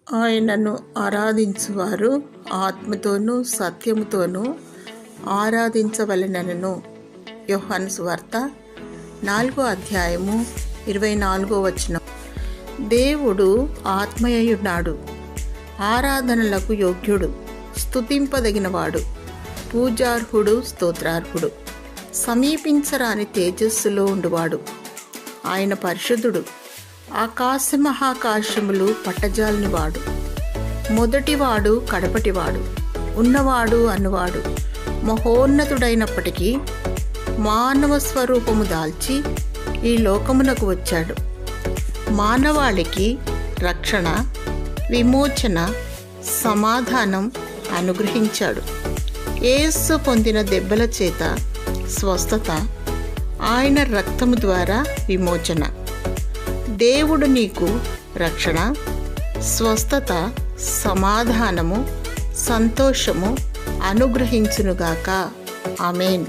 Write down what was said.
ఆయనను ఆరాధించువారు ఆత్మతోనూ సత్యముతోనూ ఆరాధించవలెనను. యోహాను సువార్త 4:24. దేవుడు ఆత్మయ్యున్నాడు, ఆరాధనలకు యోగ్యుడు, స్తుతింపదగినవాడు, పూజార్హుడు, స్తోత్రార్హుడు, సమీపించరాని తేజస్సులో ఉండువాడు. ఆయన పరిశుద్ధుడు, ఆకాశ మహాకాశములు పట్టజాలనివాడు, మొదటివాడు, కడపటివాడు, ఉన్నవాడు, అన్నవాడు, మహోన్నతుడైనప్పటికీ మానవ స్వరూపము దాల్చి ఈ లోకమునకు వచ్చాడు. మానవాళికి రక్షణ, విమోచన, సమాధానం అనుగ్రహించాడు. యేసు పొందిన దెబ్బల చేత స్వస్థత, ఆయన రక్తము ద్వారా విమోచన. దేవుడు నీకు రక్షణ, స్వస్థత, సమాధానము, సంతోషము అనుగ్రహించునుగాక. ఆమేన్.